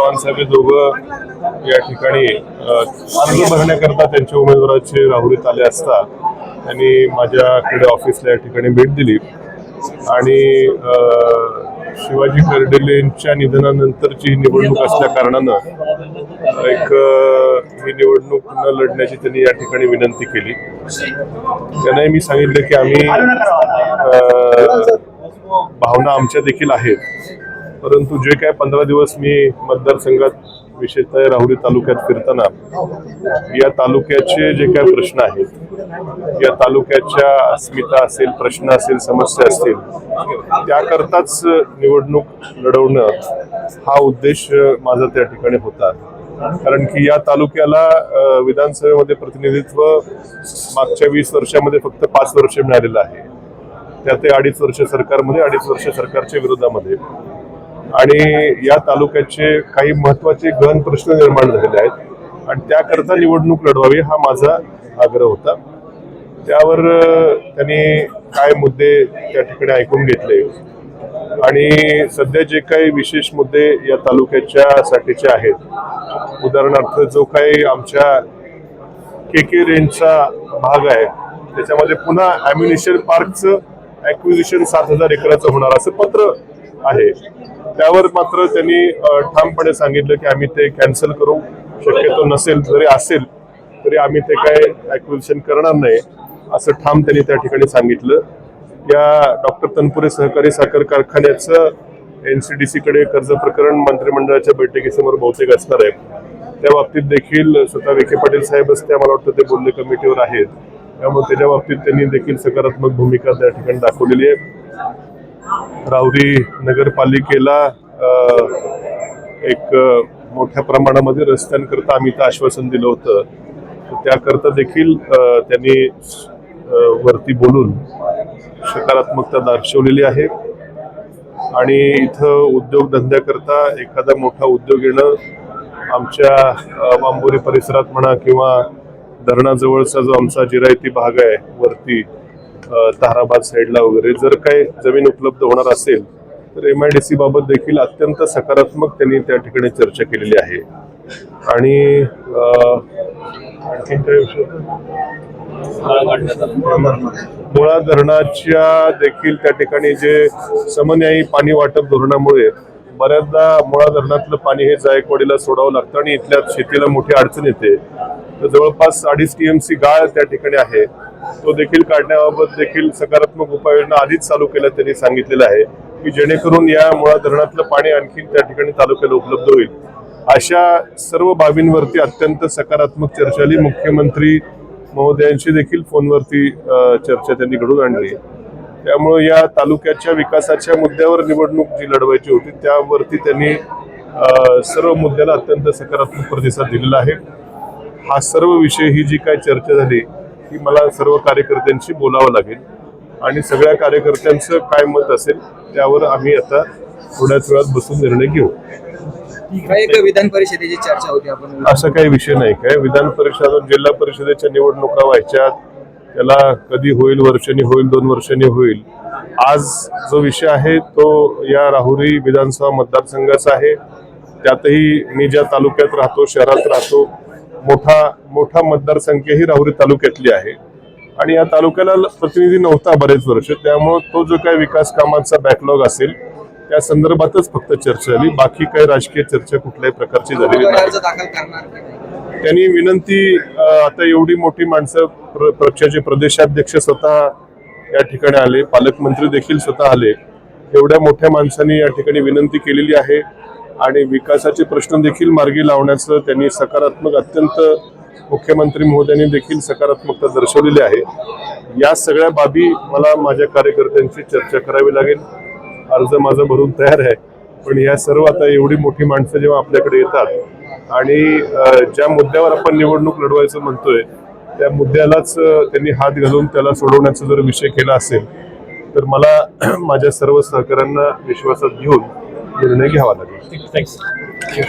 चव्हाण साहेब हे दोघं या ठिकाणी अर्ज भरण्याकरता त्यांच्या उमेदवाराचे राहुरीत आले असता त्यांनी माझ्याकडे ऑफिसला या ठिकाणी भेट दिली आणि शिवाजी कर्डिलेंच्या निधनानंतरची ही निवडणूक असल्या कारणानं ही निवडणूक न लढण्याची त्यांनी या ठिकाणी विनंती केली. त्यांनाही मी सांगितलं की आम्ही भावना आमच्या देखील आहेत, परंतु जे काय 15 दिवस मी मतदारसंघात विशेषतः राहुरी तालुक्यात फिरताना या तालुक्याचे जे काय प्रश्न आहेत, या तालुक्याच्या अस्मिता असेल, प्रश्न असेल, समस्या असतील, त्याकरताच निवडणूक लढवणं हा उद्देश माझा त्या ठिकाणी होता. कारण की या तालुक्याला विधानसभेमध्ये प्रतिनिधित्व मागच्या 20 वर्षामध्ये फक्त 5 वर्ष मिळालेलं आहे. त्यात 2.5 वर्ष सरकारमध्ये, 2.5 वर्ष सरकारच्या विरोधामध्ये, आणि या तालुक्याचे काही महत्वाचे गहन प्रश्न निर्माण झालेले आहेत आणि त्याकरता निवडणूक लढवावी हा माझा आग्रह होता. त्यावर त्यांनी काय मुद्दे त्या ठिकाणी ऐकून घेतले आणि सध्या जे काही विशेष मुद्दे या तालुक्याच्या साठीचे आहेत, उदाहरणार्थ जो काही आमच्या KK रेंजचा भाग आहे त्याच्यामध्ये पुन्हा ॲम्युनिशन पार्कचं ॲक्विजिशन 7,000 एकराचं होणार असं पत्र आहे, त्यावर मात्र त्यांनी ठामपणे सांगितलं की आम्ही ते कॅन्सल करू, शक्यतो नसेल, जरी असेल तरी आम्ही ते काय ॲक्विजिशन करणार नाही असं ठाम त्यांनी त्या ठिकाणी सांगितलं. या डॉक्टर तनपुरे सहकारी साखर कारखान्याचं NCDC कडे कर्ज प्रकरण मंत्रिमंडळाच्या बैठकीसमोर बहुतेक असणार आहे. त्या बाबतीत देखील स्वतः विखे पाटील साहेबच त्या मला वाटतं ते बोलणे कमिटीवर आहेत, त्यामुळे त्याच्या बाबतीत त्यांनी देखील सकारात्मक भूमिका त्या ठिकाणी दाखवलेली आहे. राहुरी नगरपालिकेला एक मोठ्या प्रमाणामध्ये रस्त्यांकरता आम्ही इथं आश्वासन दिलं होतं, त्याकरता देखील त्यांनी वरती बोलून सकारात्मकता दर्शवलेली आहे. आणि इथं उद्योगधंद्याकरता एखादा मोठा उद्योग येणं आमच्या बांबोरी परिसरात म्हणा किंवा धरणाजवळचा जो आमचा जिरायती भाग आहे वरती ताराबाद साईडला वगैरे, जर काही जमीन उपलब्ध होणार असेल तर MIDC बाबत देखील अत्यंत सकारात्मक त्यांनी त्या ठिकाणी चर्चा केलेली आहे. आणि आणखीन काय विषय, मुळा धरणाच्या देखील त्या ठिकाणी जे समन्यायी पाणी वाटप धोरणामुळे बऱ्याचदा मुळा धरणातलं पाणी हे जायकवाडीला सोडावं लागतं आणि इथल्या शेतीला मोठी अडचण येते. तर जवळपास 2.5 TMC गाळ त्या ठिकाणी आहे, तो देखील काढण्याबाबत देखील सकारात्मक उपाययोजना आधीच चालू केल्या त्यांनी सांगितलेलं आहे की जेणेकरून या मुळा धरणातलं पाणी आणखीन त्या ठिकाणी तालुक्याला उपलब्ध होईल. अशा सर्व बाबींवरती अत्यंत सकारात्मक चर्चा झाली. मुख्यमंत्री महोदयांशी देखील फोनवरती चर्चा त्यांनी घडून आणली. त्यामुळे या तालुक्याच्या विकासाच्या मुद्द्यावर निवडणूक जी लढवायची होती त्यावरती त्यांनी सर्व मुद्द्याला अत्यंत सकारात्मक प्रतिसाद दिलेला आहे. हा सर्व विषय, ही जी काय चर्चा झाली ही मला सर्व कार्यकर्त्यांशी बोलावं लागेल आणि सगळ्या कार्यकर्त्यांचं काय मत असेल त्यावर आम्ही आता थोड्याच वेळात बसून निर्णय घेऊ. विधान परिषदेची चर्चा होती, आपण असं काही विषय नाही. काय विधान परिषद, जिल्हा परिषदेच्या निवडणुका व्हायच्या, त्याला कधी होईल, वर्षांनी होईल, 2 वर्षांनी होईल. आज जो विषय आहे तो या राहुरी विधानसभा मतदारसंघाचा आहे. त्यातही मी ज्या तालुक्यात राहतो, शहरात राहतो, मोठा मतदारसंख्या ही राहुरी तालुक्यातली आहे आणि या तालुक्याला प्रतिनिधी नव्हता बरेच वर्ष, त्यामुळे तो जो काही विकास कामांचा बॅकलॉग असेल त्या संदर्भातच फक्त चर्चा झाली. बाकी काही राजकीय चर्चा कुठल्याही प्रकारची झालेली नाही. त्यांनी विनंती, आता एवढी मोठी माणसं, पक्षाचे प्रदेशाध्यक्ष स्वतः या ठिकाणी आले, पालकमंत्री देखील स्वतः आले, एवढ्या मोठ्या माणसांनी या ठिकाणी विनंती केलेली आहे आणि विकासाचे प्रश्न देखील मार्गी लावण्याचं त्यांनी सकारात्मक, अत्यंत मुख्यमंत्री महोदयांनी देखील सकारात्मकता दर्शवलेली आहे. या सगळ्या बाबी मला माझ्या कार्यकर्त्यांची चर्चा करावी लागेल. अर्ज माझा भरून तयार आहे, पण या सर्व आता एवढी मोठी माणसं जेव्हा आपल्याकडे येतात आणि ज्या मुद्द्यावर आपण निवडणूक लढवायचं म्हणतोय त्या मुद्द्यालाच त्यांनी हात घालून त्याला सोडवण्याचा जर विषय केला असेल तर मला माझ्या सर्व सहकाऱ्यांना विश्वासात घेऊन निर्णय घ्यावा लागेल.